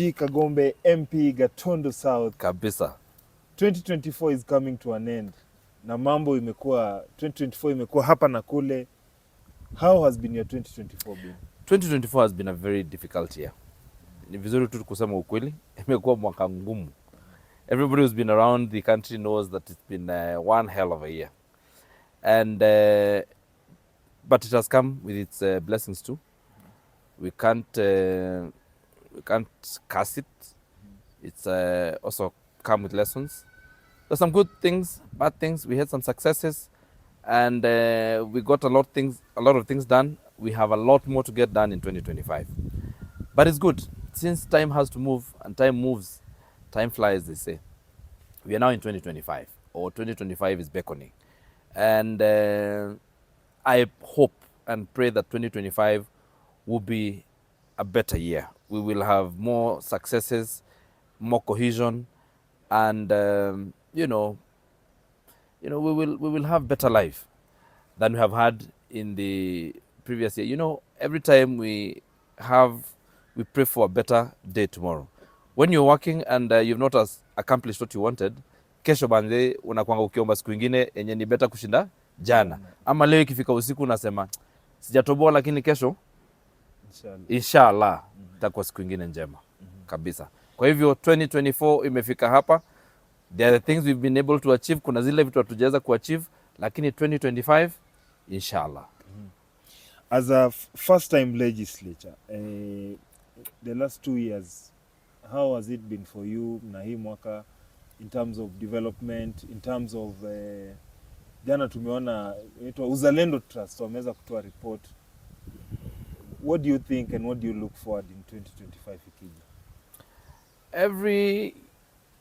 Kangombe MP Gatondo South kabisa. 2024 is coming to an end. Na mambo imekuwa 2024 imekuwa hapa na kule. How has been your 2024 been? 2024 has been a very difficult year. Ni vizuri tu kusema ukweli, imekuwa mwaka ngumu. Everybody who's been around the country knows that it's been one hell of a year. And but it has come with its blessings too. We can't curse it. It's also come with lessons. There's some good things, bad things. We had some successes, and we got a lot of things done. We have a lot more to get done in 2025. But it's good, since time has to move, and time moves, time flies, they say. We are now in 2025, or 2025 is beckoning. And I hope and pray that 2025 will be a better year. We will have more successes, more cohesion, and we will have better life than we have had in the previous year. You know, every time we pray for a better day tomorrow. When you're working and you've not accomplished what you wanted, kesho bande unakuanga ukiomba siku ingine yenye ni better kushinda jana. Ama leo ikifika usiku unasema sijatoboa, lakini kesho inshallah itakuwa siku ingine njema kabisa. Kwa hivyo 2024 imefika hapa. There are things we've been able to achieve, kuna zile vitu hatujaweza kuachieve, lakini 2025 inshallah. As a first time legislature, the last 2 years, how has it been for you na hii mwaka in terms of development, in terms of jana tumeona inaitwa Uzalendo Trust wameweza kutoa report. What do you think and what do you look forward in 2025 ikija?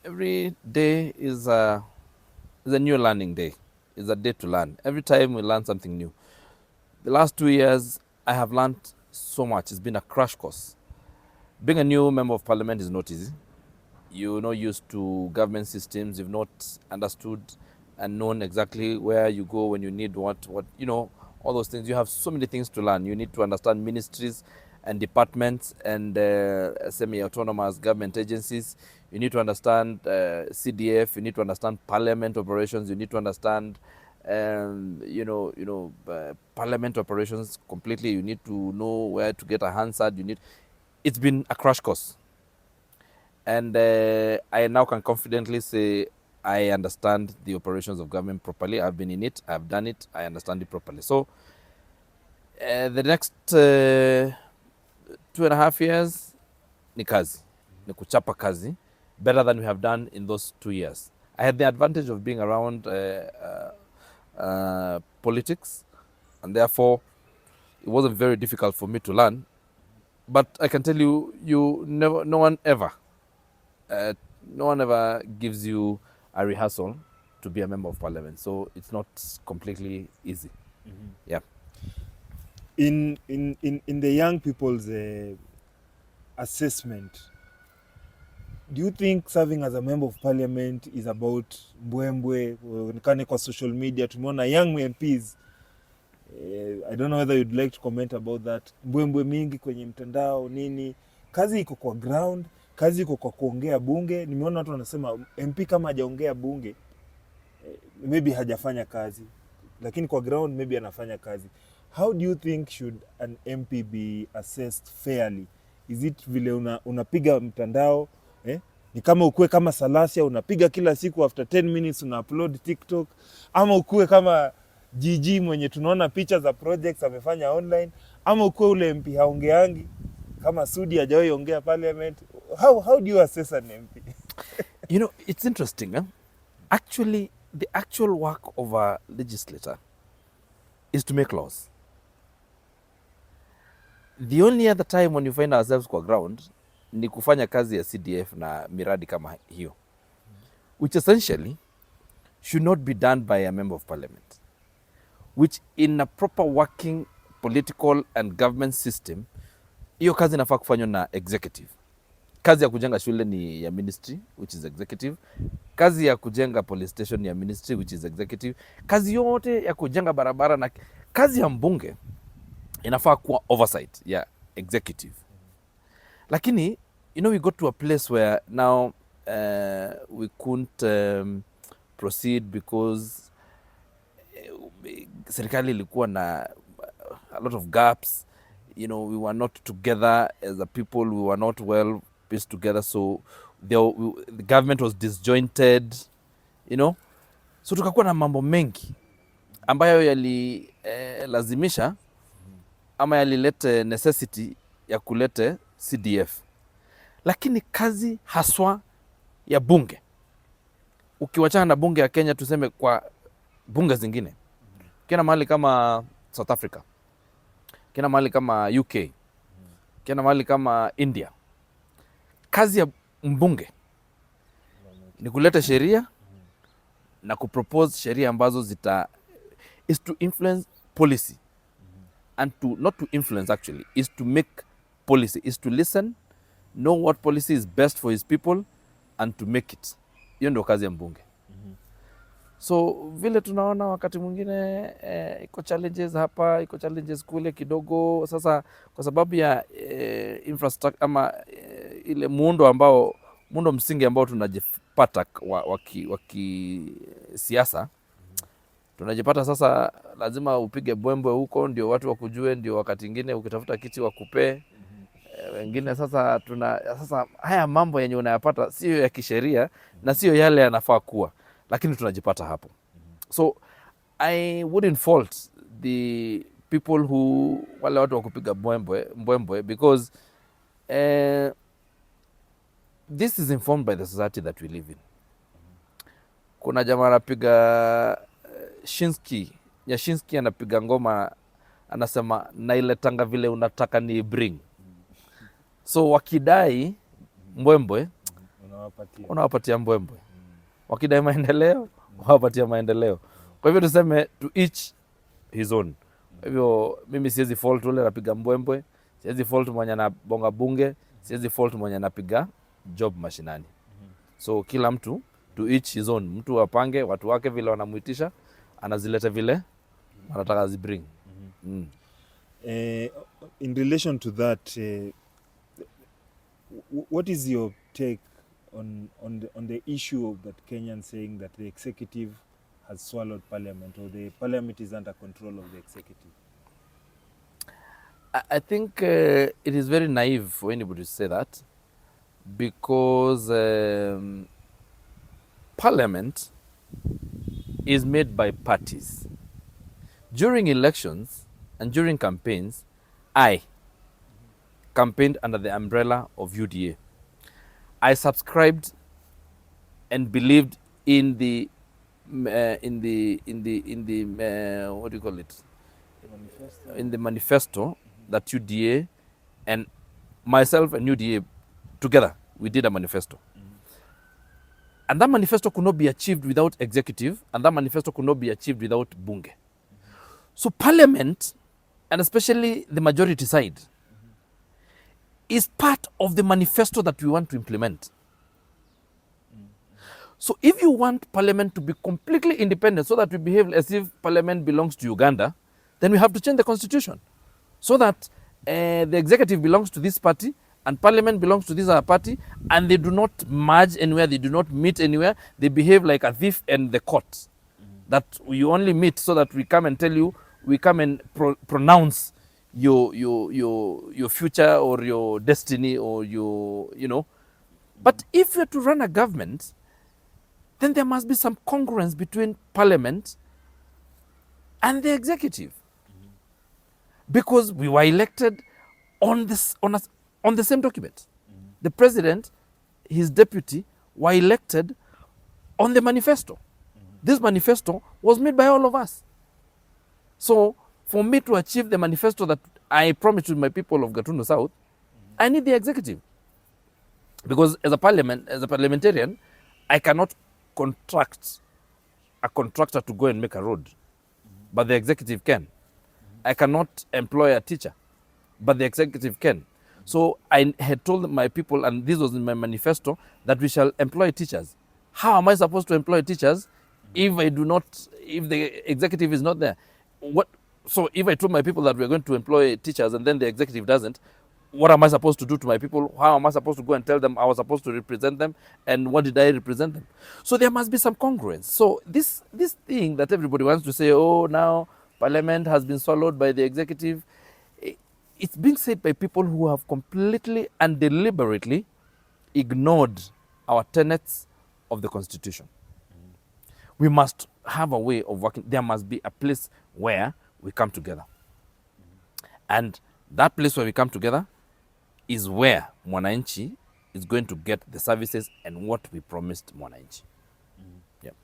Every day is a new learning day. It's a day to learn. Every time we learn something new. The last 2 years, I have learned so much. It's been a crash course. Being a new member of parliament is not easy. You're not used to government systems. You've not understood and known exactly where you go when you need what, all those things. You have so many things to learn. You need to understand ministries and departments and semi-autonomous government agencies. You need to understand CDF. You need to understand parliament operations. You need to understand, parliament operations completely. You need to know where to get a Hansard. It's been a crash course. And I now can confidently say I understand the operations of government properly. I've been in it. I've done it. I understand it properly. So the next 2.5 years ni kazi, ni kuchapa kazi, better than we have done in those 2 years. I had the advantage of being around politics, and therefore it wasn't very difficult for me to learn. But I can tell you, no one ever gives you a rehearsal to be a member of parliament. So it's not completely easy. Mm-hmm. Yeah. In the young people's assessment, do you think serving as a member of parliament is about mbwembwe? Onekane kwa social media tumeona young MPs, I don't know whether you'd like to comment about that. Mbwembwe mingi kwenye mtandao nini, kazi iko kwa ground, kazi iko kwa kuongea bunge. Nimeona watu wanasema MP kama hajaongea bunge maybe hajafanya kazi, lakini kwa ground maybe anafanya kazi. How do you think should an MP be assessed fairly? Is it vile unapiga mtandao ni kama ukue kama Salasia unapiga kila siku after 10 minutes una upload TikTok, ama ukue kama GG mwenye tunaona picha za projects amefanya online, ama ukue ule MP haongeangi kama Sudi hajawahi ongea parliament? How do you assess an MP? It's interesting. Actually, the actual work of a legislator is to make laws. The only other time when you find ourselves kwa ground ni kufanya kazi ya CDF na miradi kama hiyo, which essentially should not be done by a member of parliament, which in a proper working political and government system, hiyo kazi inafaa kufanywa na executive. Kazi ya kujenga shule ni ya ministry, which is executive. Kazi ya kujenga police station ni ya ministry, which is executive. Kazi yote ya kujenga barabara na kazi ya mbunge inafaa kuwa oversight ya executive. Lakini you know, we got to a place where now we couldn't proceed because serikali ilikuwa na a lot of gaps. You know, we were not together as a people. We were not well pieced together. So the government was disjointed, you know. So tukakuwa na mambo mengi ambayo yalilazimisha ama yalilete necessity ya kulete CDF. Lakini kazi haswa ya bunge, ukiwachana na bunge ya Kenya, tuseme kwa bunge zingine, kina mahali kama South Africa, kina mahali kama UK, kina mahali kama India, kazi ya mbunge ni kuleta sheria na kupropose sheria ambazo is to influence policy and to not to influence, actually is to make policy, is to listen, know what policy is best for his people and to make it. Hiyo ndio kazi ya mbunge. So vile tunaona wakati mwingine iko challenges hapa, iko challenges kule kidogo. Sasa kwa sababu ya infrastructure ama ile muundo msingi ambao tunajipata waki siasa, tunajipata sasa lazima upige bwembwe huko ndio watu wakujue, ndio wakati mwingine ukitafuta kiti wakupee wengine. Sasa sasa haya mambo yenye unayapata sio ya kisheria na sio yale yanafaa kuwa, lakini tunajipata hapo. So I wouldn't fault the people who wale watu wakupiga mbwembwe because this is informed by the society that we live in. Kuna jamaa anapiga Nyashinski anapiga ngoma anasema nailetanga vile unataka ni bring. So wakidai mbwembwe unawapatia mbwembwe, wakidai maendeleo unawapatia maendeleo. Kwa hivyo tuseme to each his own. Kwa hivyo mimi siwezi fault ule anapiga mbwembwe, siwezi fault mwenye anabonga bunge, siwezi fault mwenye anapiga job mashinani. So kila mtu to each his own. Mtu apange watu wake vile wanamuitisha, anazileta vile anataka zibring. In relation to that, what is your take on the issue of that Kenyan saying that the executive has swallowed parliament, or the parliament is under control of the executive? I think it is very naive for anybody to say that, because parliament is made by parties. During elections and during campaigns, I campaigned under the umbrella of UDA. I subscribed and believed in the what do you call it? In the manifesto that UDA and myself and UDA together, we did a manifesto. And that manifesto could not be achieved without executive, and that manifesto could not be achieved without bunge. So parliament, and especially the majority side, is part of the manifesto that we want to implement. So if you want parliament to be completely independent so that we behave as if parliament belongs to Uganda, then we have to change the constitution so that the executive belongs to this party and parliament belongs to this other party, and they do not merge anywhere, they do not meet anywhere. They behave like a thief and the court. That we only meet so that we come and tell you, we come and pronounce your future or your destiny or you know. But if you're to run a government, then there must be some congruence between parliament and the executive. Because we were elected on the same document. The president, his deputy, were elected on the manifesto. This manifesto was made by all of us. So for me to achieve the manifesto that I promised to my people of Gatundu South, I need the executive. Because as a parliamentarian, I cannot contract a contractor to go and make a road, but the executive can. I cannot employ a teacher, but the executive can. So I had told my people, and this was in my manifesto, that we shall employ teachers. How am I supposed to employ teachers if the executive is not there? So if I told my people that we're going to employ teachers and then the executive doesn't, What am I supposed to do to my people? How am I supposed to go and tell them I was supposed to represent them? And what did I represent them? So there must be some congruence. So this thing that everybody wants to say, oh, now Parliament has been swallowed by the executive, it's being said by people who have completely and deliberately ignored our tenets of the Constitution. We must have a way of working. There must be a place where we come together. And that place where we come together is where mwananchi is going to get the services and what we promised mwananchi. Yep.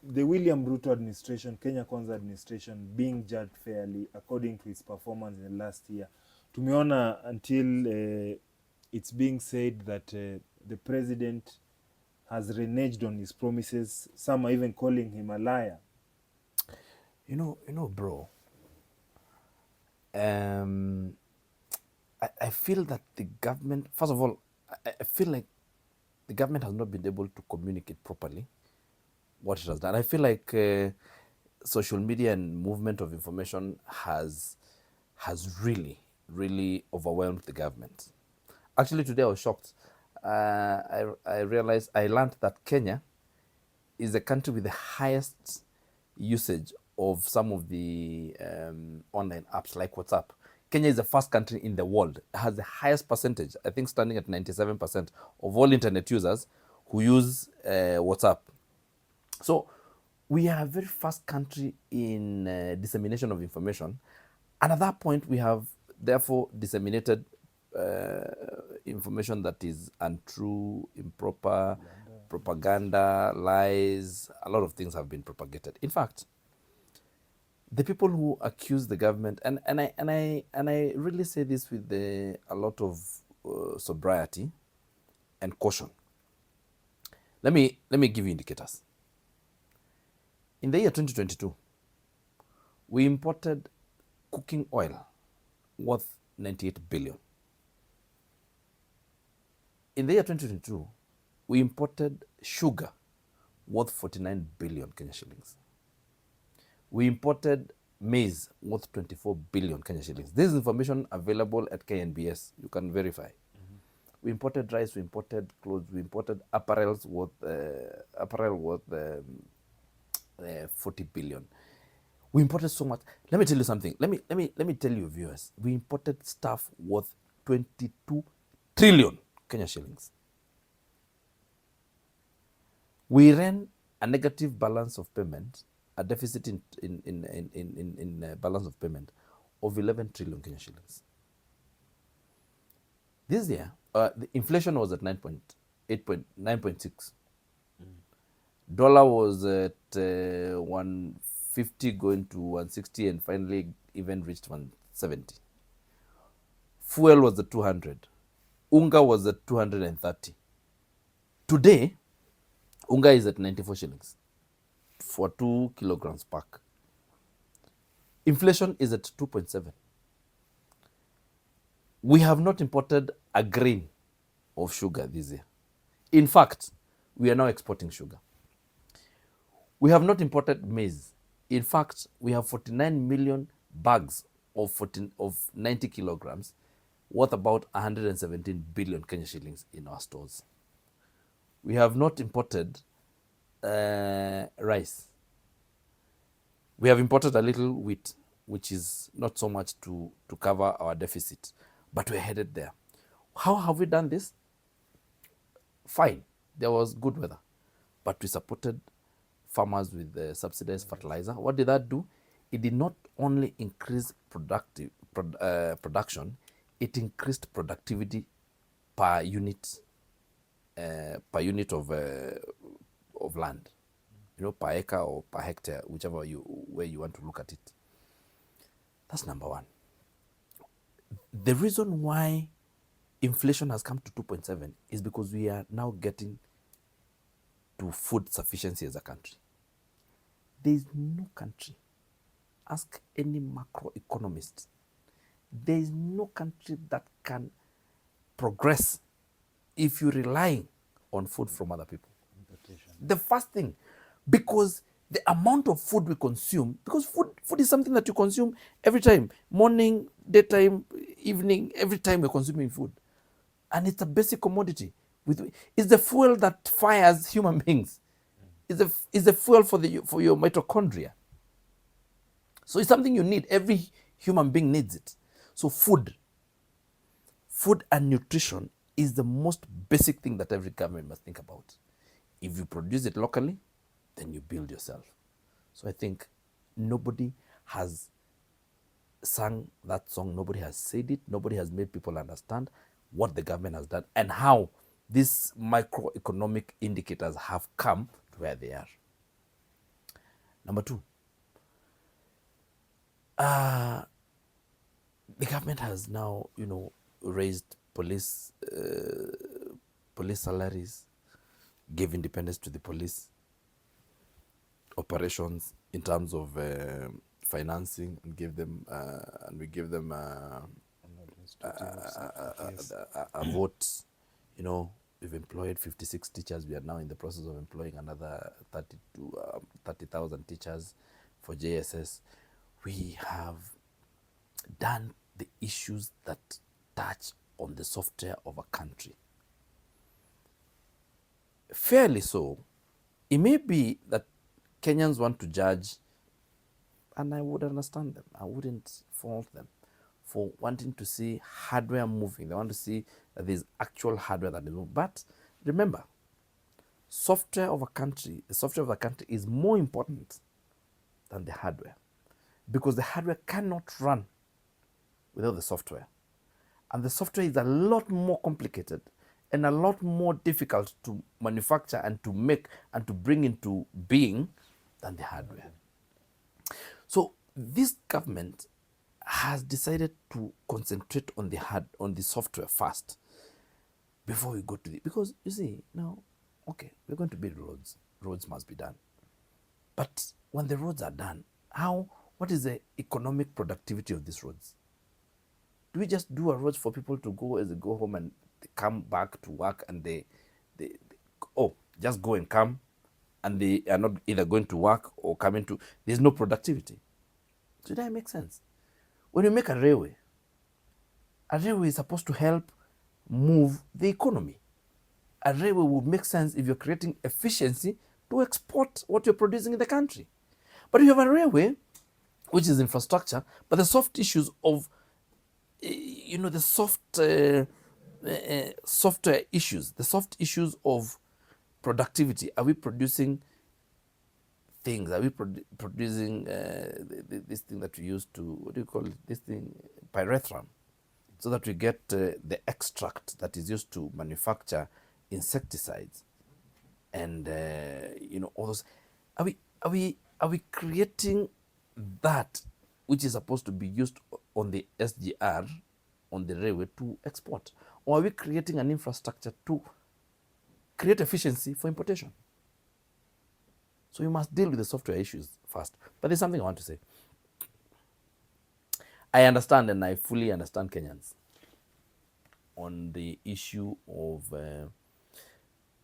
The William Ruto administration, Kenya Kwanza administration, being judged fairly according to its performance in the last year. Tumeona until it's being said that the president has reneged on his promises. Some are even calling him a liar. You know, bro. I feel that the government, first of all, I feel like the government has not been able to communicate properly what it has done. I feel like social media and movement of information has really overwhelmed the government. Actually, today I was shocked. I realized, I learned that Kenya is the country with the highest usage of some of the online apps like WhatsApp. Kenya is the first country in the world, it has the highest percentage, I think standing at 97% of all internet users who use WhatsApp. So we are a very fast country in dissemination of information. And at that point, we have therefore disseminated information that is untrue, improper, propaganda, lies. A lot of things have been propagated. In fact, the people who accuse the government, and I really say this with a lot of sobriety and caution. Let me give you indicators. In the year 2022, we imported cooking oil worth 98 billion. In the year 2022, we imported sugar worth 49 billion Kenya shillings. We imported maize worth 24 billion Kenya shillings. This is information available at KNBS. You can verify. We imported rice, we imported clothes, we imported apparel worth 40 billion. We imported so much. Let me tell you something. Let me tell you, viewers. We imported stuff worth 22 trillion Kenya shillings. We ran a negative balance of payment, a deficit in balance of payment of 11 trillion Kenya shillings. This year, the inflation was at 9.6. Dollar was at 150 going to 160 and finally even reached 170. Fuel was at 200. Unga was at 230. Today, unga is at 94 shillings for 2 kilograms pack. Inflation is at 2.7. We have not imported a grain of sugar this year. In fact, we are now exporting sugar. We have not imported maize. In fact, we have 49 million bags of 90 kilograms worth about 117 billion Kenya shillings in our stores. We have not imported rice. We have imported a little wheat, which is not so much to cover our deficit, but we're headed there. How have we done this? Fine, there was good weather, but we supported farmers with subsidized fertilizer. What did that do? It did not only increase production, it increased productivity per unit of land, per acre or per hectare, whichever way you want to look at it. That's number one. The reason why inflation has come to 2.7 is because we are now getting to food sufficiency as a country. There is no country, ask any macroeconomist, there is no country that can progress if you're relying on food from other people. The first thing, because the amount of food we consume, because food is something that you consume every time, morning, daytime, evening, every time we're consuming food. And it's a basic commodity. It's the fuel that fires human beings. It's the fuel for your mitochondria. So it's something you need. Every human being needs it. So food and nutrition is the most basic thing that every government must think about. If you produce it locally, then you build yourself. So I think nobody has sung that song, nobody has said it, nobody has made people understand what the government has done and how these microeconomic indicators have come to where they are. Number two, the government has now, raised police salaries, gave independence to the police operations in terms of financing, and give them we give them a vote. We've employed 56 teachers. We are now in the process of employing another 30,000 teachers for JSS. We have done the issues that touch on the software of a country. Fairly so. It may be that Kenyans want to judge, and I would understand them. I wouldn't fault them for wanting to see hardware moving. They want to see that there's actual hardware that is moving. But remember, the software of a country is more important than the hardware, because the hardware cannot run without the software. And the software is a lot more complicated and a lot more difficult to manufacture and to make and to bring into being than the hardware. So this government has decided to concentrate on the software first before we go to because you see, now, okay, we're going to build roads. Roads must be done. But when the roads are done, what is the economic productivity of these roads? Do we just do a road for people to go as they go home and they come back to work and they just go and come, and they are not either going to work or coming to, there's no productivity. So that makes sense. When you make a railway is supposed to help move the economy. A railway would make sense if you're creating efficiency to export what you're producing in the country. But if you have a railway, which is infrastructure, but the soft issues of, the software issues, the soft issues of productivity. Are we producing things? Are we producing this thing that we use to, what do you call it? This thing, pyrethrum, so that we get the extract that is used to manufacture insecticides, and all those. Are we creating that which is supposed to be used on the SGR, on the railway, to export? Or are we creating an infrastructure to create efficiency for importation? So you must deal with the software issues first. But there's something I want to say. I understand, and I fully understand Kenyans on the issue of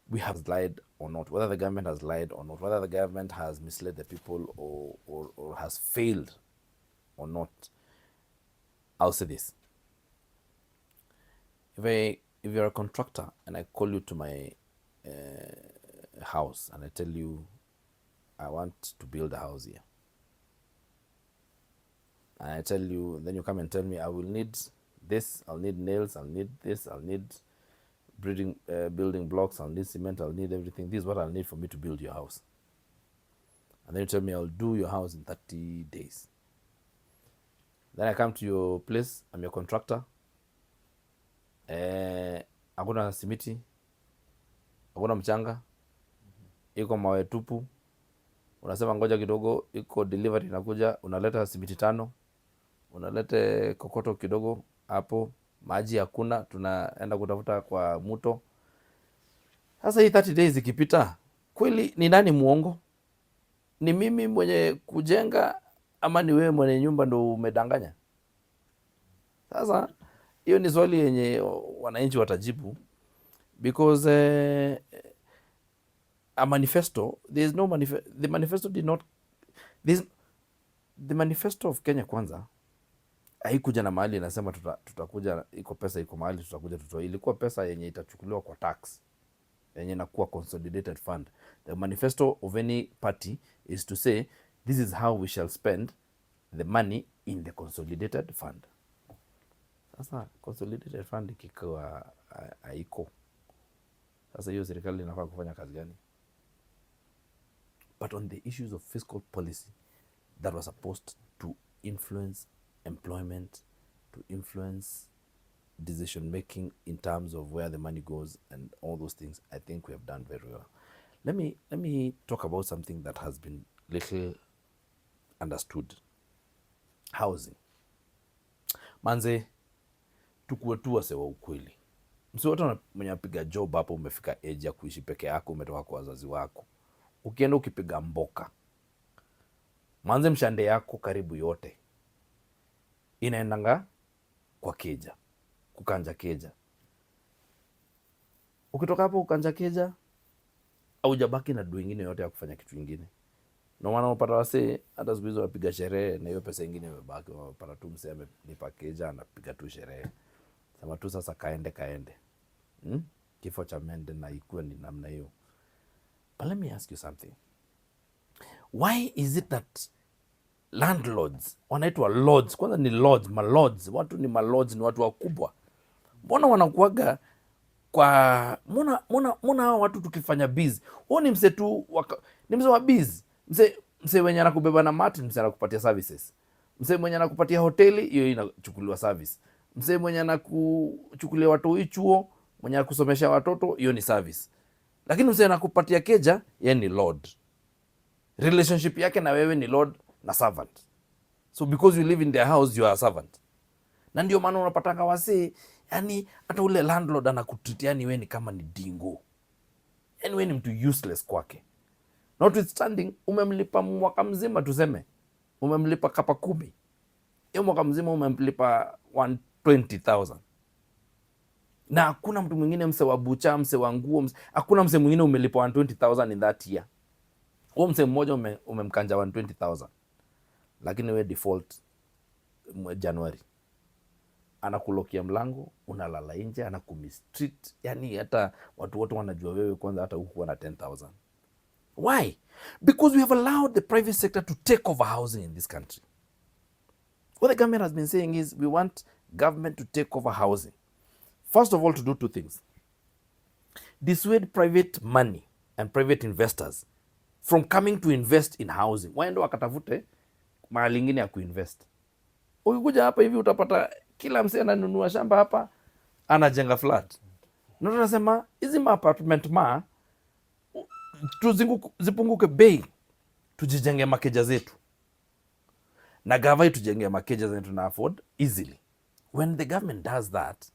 we have lied or not, whether the government has lied or not, whether the government has misled the people or has failed or not. I'll say this. If you're a contractor and I call you to my house and I tell you I want to build a house here, and I tell you, then you come and tell me I will need this, I'll need nails, I'll need this, I'll need building blocks, I'll need cement, I'll need everything. This is what I'll need for me to build your house. And then you tell me I'll do your house in 30 days. Then I come to your place, I'm your contractor. Hakuna simiti, hakuna mchanga, iko mawe tupu. Unasema ngoja kidogo, iko delivery inakuja, unaleta simiti 5, unaleta kokoto kidogo hapo, maji hakuna, tunaenda kutafuta kwa mto. Sasa hii 30 days ikipita, kweli ni nani muongo? Ni mimi mwenye kujenga ama ni wewe mwenye nyumba ndo umedanganya? Sasa hiyo ni swali yenye wananchi watajibu, because a manifesto. There is no the manifesto did not, the manifesto of Kenya Kwanza haikuja na mahali inasema tutakuja iko pesa iko mahali tutakuja tutoa. Ilikuwa pesa yenye itachukuliwa kwa tax yenye inakuwa consolidated fund. The manifesto of any party is to say this is how we shall spend the money in the consolidated fund. Sasa consolidated fund ikiwa haiko, sasa hiyo serikali inafaa kufanya kazi gani? But on the issues of fiscal policy that was supposed to influence employment, to influence decision making in terms of where the money goes and all those things, I think we have done very well. Let me talk about something that has been little understood. Housing. Manze, tukuwe tu wase wa ukweli. Msi wote mwenye apiga job hapo, umefika age ya kuishi peke yako, umetoka kwa wazazi wako, ukienda ukipiga mboka, manze mshande yako karibu yote inaendanga kwa keja, kukanja keja. Ukitoka hapo ukanja keja, au jabaki na du ingine yote ya kufanya kitu ingine. No maana upata wase hata siku hizo wapiga sherehe na hiyo pesa ingine imebaki, wapata tu msee amelipa keja anapiga tu sherehe. Sema tu sasa kaende. Kifo cha mende na ikuwe ni namna hiyo. But let me ask you something. Why is it that landlords wanaitwa lords? Kwanza ni lords, malords. Watu ni malords, ni watu wakubwa. Mbona wanakuaga kwa mbona hao watu tukifanya biz, huo ni mse tu ni mse wa biz. Mse mwenye anakubeba na mati, mse anakupatia services. Mse mwenye anakupatia hoteli, hiyo inachukuliwa service. Mse mwenye anakuchukulia watu chuo, mwenye anakusomesha watoto, hiyo ni service. Lakini mse anakupatia keja, yeye ni lord. Relationship yake na wewe ni lord na servant. So because you live in their house, you are a servant. Na ndio maana unapatanga wase, yani hata ule landlord anakutreatia ni wewe ni kama ni dingo. Yani wewe ni mtu useless kwake. Notwithstanding, umemlipa mwaka mzima, tuseme umemlipa kapa 10. Hiyo mwaka mzima umemlipa 120,000. Na hakuna mtu mwingine, mse wa bucha, mse wa nguo, hakuna mse mwingine umelipa 120,000 in that year. Huo mse mmoja umemkanja 120,000. Lakini we default Januari, anakulokia mlango, unalala nje, anakumistreat. Yani hata watu wote wanajua wewe kwanza hata hukuwa na 10,000. Why? Because we have allowed the private sector to take over housing in this country. What the government has been saying is we want government to take over housing. First of all, to do two things. Dissuade private money and private investors from coming to invest in housing. Waende wakatafute mahali ingine ya kuinvest. Ukikuja hapa hivi utapata kila msee ananunua shamba hapa, anajenga flat. Na tunasema hizi apartment zipunguke bei, tujijenge makeja zetu. Na gava tujenge makeja zetu na afford easily. When the government does that,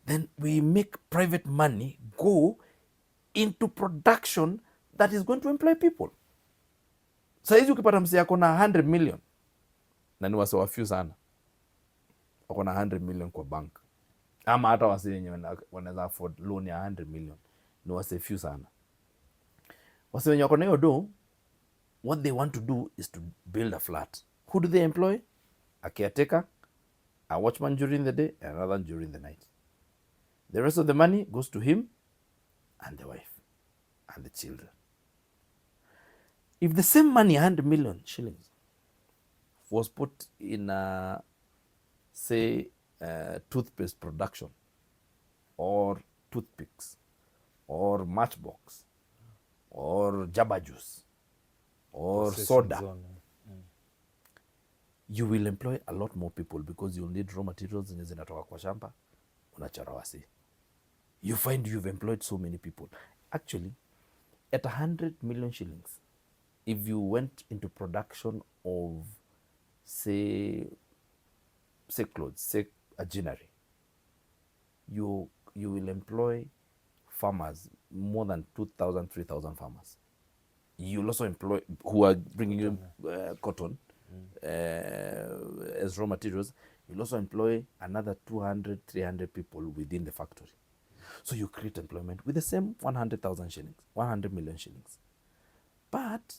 then we make private money go into production that is going to employ people. Saizi ukipata msee yako na 100 million, na ni wase wa few sana, wako na 100 million kwa bank, ama hata wase wenye wanaweza afford loan ya 100 million, ni wase few sana. Wase wenye wako na hiyo do, what they want to do is to build a flat. Who do they employ? A caretaker, a watchman during the day, and another during the night. The rest of the money goes to him and the wife and the children. If the same money, 100 million shillings, was put in, say, toothpaste production, or toothpicks, or matchbox, or jabba juice, or soda, you will employ a lot more people, because you'll need raw materials zenye zinatoka kwa shamba, unachora wasi. You find you've employed so many people. Actually, at 100 million shillings, if you went into production of, say clothes, say a ginnery, you will employ farmers, more than 2,000, 3,000 farmers. You'll also employ, who are bringing you cotton as raw materials. You'll also employ another 200, 300 people within the factory. So you create employment with the same 100,000 shillings, 100 million shillings. But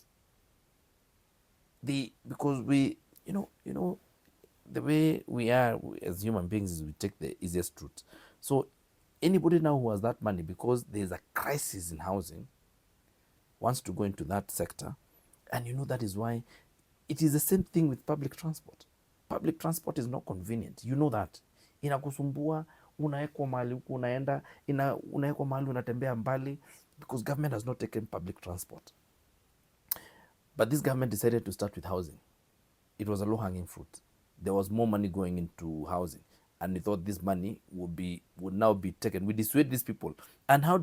because we, the way we are as human beings is we take the easiest route. So anybody now who has that money, because there's a crisis in housing, wants to go into that sector. And that is why it is the same thing with public transport. Public transport is not convenient. You know that. Inakusumbua, unaekwa mahali huku unaenda, unaekwa mahali unatembea mbali, because government has not taken public transport. But this government decided to start with housing. It was a low-hanging fruit. There was more money going into housing, and they thought this money would now be taken. We dissuade these people. And how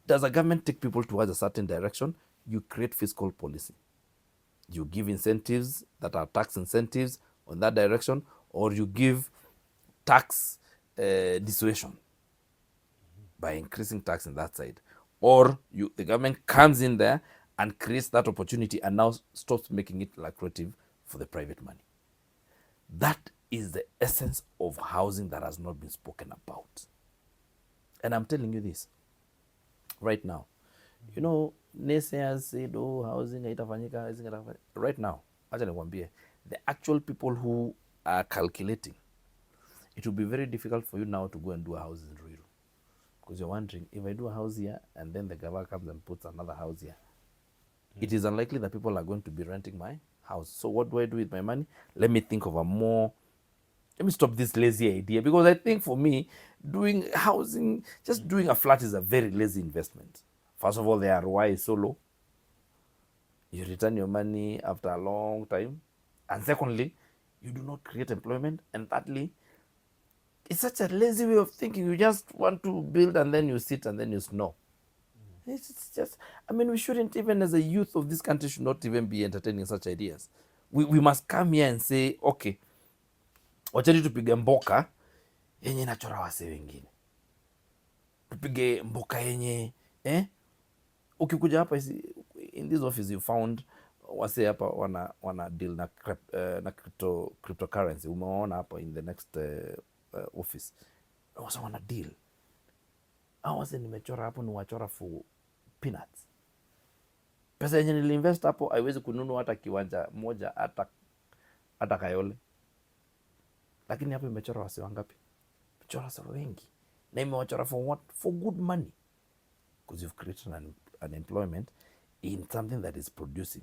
does a government take people towards a certain direction? You create fiscal policy. You give incentives that are tax incentives on that direction, or you give tax dissuasion by increasing tax in that side, or the government comes in there and creates that opportunity and now stops making it lucrative for the private money. That is the essence of housing that has not been spoken about. And I'm telling you this right now. Naysayers said, oh, housing haitafanyika. Right now, acha nikwambie, the actual people who are calculating, it will be very difficult for you now to go and do a house in Ruiru. Because you're wondering, if I do a house here and then the government comes and puts another house here, it is unlikely that people are going to be renting my house. So what do I do with my money? Let me stop this lazy idea, because I think for me, doing housing, just doing a flat is a very lazy investment. First of all, the ROI is so low. You return your money after a long time. And secondly, you do not create employment. And thirdly, it's such a lazy way of thinking. You just want to build and then you sit and then you snore. It's just, we shouldn't, even as a youth of this country, should not even be entertaining such ideas. We must come here and say, okay, wacheni tupige mboka yenye nachora wase wengine, tupige mboka yenye ukikuja hapa in this office you found wase hapa wana deal na cryptocurrency. Umeona hapa in the next office wase wana deal. Wase nimechora hapo ni wachora for peanuts. Pesa yenye niliinvest hapo haiwezi kununua hata kiwanja moja hata Kayole. Lakini hapo imechora wase wangapi? Imechora wase wengi. Na imewachora for what? For good money. Because you've created an employment in something that is producing.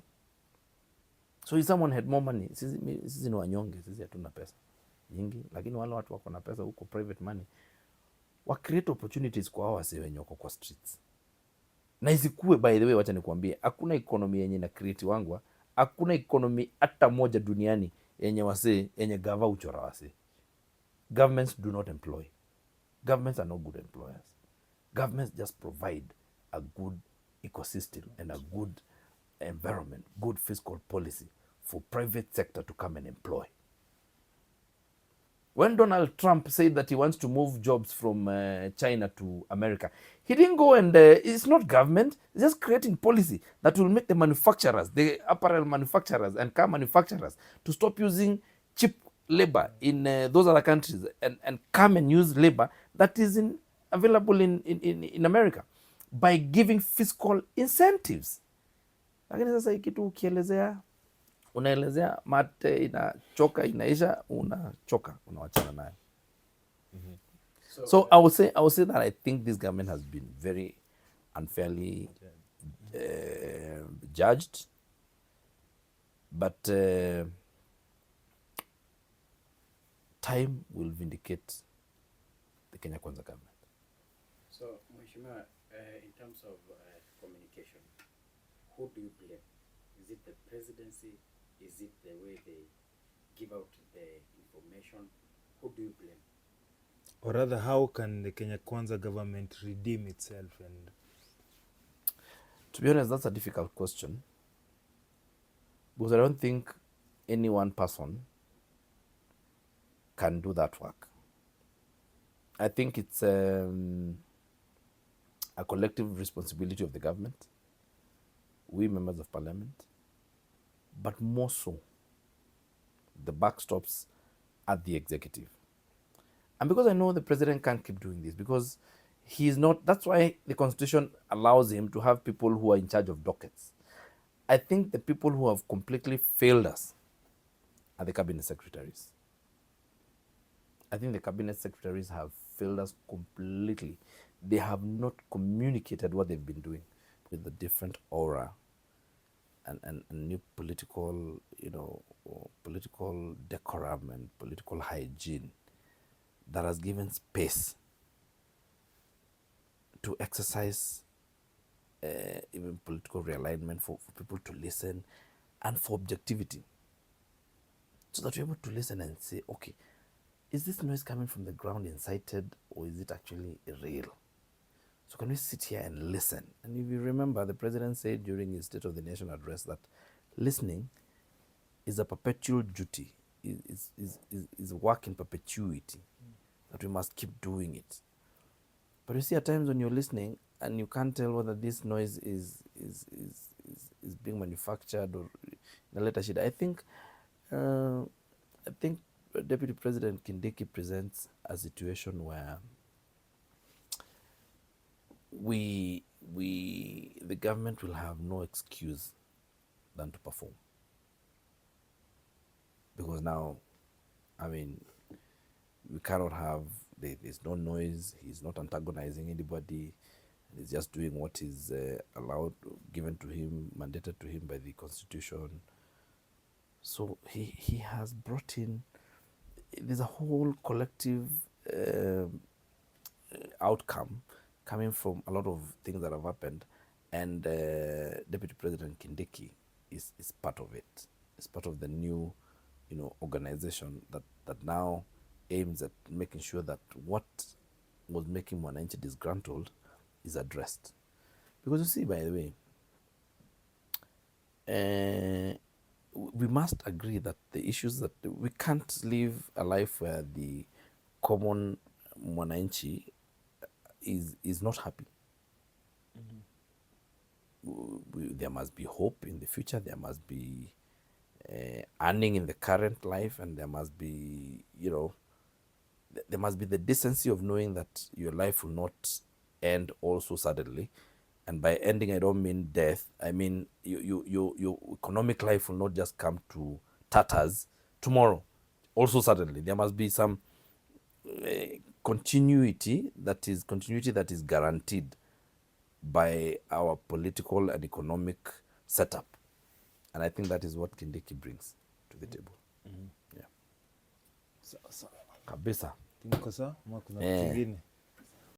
So if someone had more money, sisi ni wanyonge, sisi hatuna pesa nyingi, lakini wale watu wako na pesa huko, private money, wa create opportunities kwa hao wase wenye wako kwa streets. Na isikue, by the way, wacha nikuambie, hakuna economy yenye na create wangwa, hakuna economy hata moja duniani yenye gava uchora wase. Governments do not employ. Governments are not good employers. Governments just provide a good ecosystem and a good environment, good fiscal policy for private sector to come and employ. When Donald Trump said that he wants to move jobs from China to America, he didn't go and, it's not government, it's just creating policy that will make the manufacturers, the apparel manufacturers and car manufacturers, to stop using cheap labor in those other countries and come and use labor that is available in America by giving fiscal incentives. Lakini sasa kitu ukielezea, unaelezea mate inachoka, inaisha, unachoka, unawachana nayo. So I would say that I think this government has been very unfairly judged, but time will vindicate the Kenya Kwanza government. So, Mheshimiwa, in terms of communication, who do you blame? Is it the presidency? Is it the way they give out the information? Who do you blame? Or rather, how can the Kenya Kwanza government redeem itself? And to be honest, that's a difficult question, because I don't think any one person can do that work. I think it's a collective responsibility of the government, we members of parliament, but more so, the buck stops at the executive. And because I know the president can't keep doing this, because He's not. That's why the constitution allows him to have people who are in charge of dockets. I think the people who have completely failed us are the cabinet secretaries. I think the cabinet secretaries have failed us completely. They have not communicated what they've been doing with the different aura and new political, political decorum and political hygiene that has given space to exercise even political realignment for people to listen and for objectivity. So that you're able to listen and say, okay, is this noise coming from the ground incited or is it actually real? So can we sit here and listen? And if you remember, the president said during his State of the Nation address that listening is a perpetual duty, is work in perpetuity, that we must keep doing it. But you see, at times when you're listening and you can't tell whether this noise is being manufactured or in a later shade, I think Deputy President Kindiki presents a situation where the government will have no excuse than to perform. Because now, I mean, we cannot have, there's no noise, he's not antagonizing anybody, he's just doing what is allowed, given to him, mandated to him by the Constitution. So he has brought in, there's a whole collective outcome coming from a lot of things that have happened, and Deputy President Kindiki is part of it. It's part of the new, organization that now aims at making sure that what was making Mwananchi disgruntled is addressed. Because you see, by the way, we must agree that the issues that we can't live a life where the common Mwananchi is not happy. There must be hope in the future. There must be earning in the current life, and there must be, there must be the decency of knowing that your life will not end also suddenly. And by ending, I don't mean death. I mean your economic life will not just come to tatters tomorrow, also suddenly. There must be some continuity that is guaranteed by our political and economic setup. And I think that is what Kindiki brings to the table. Yeah. Sawa sawa. Kabisa. Niko sawa, ama kuna kitu Eh. kingine?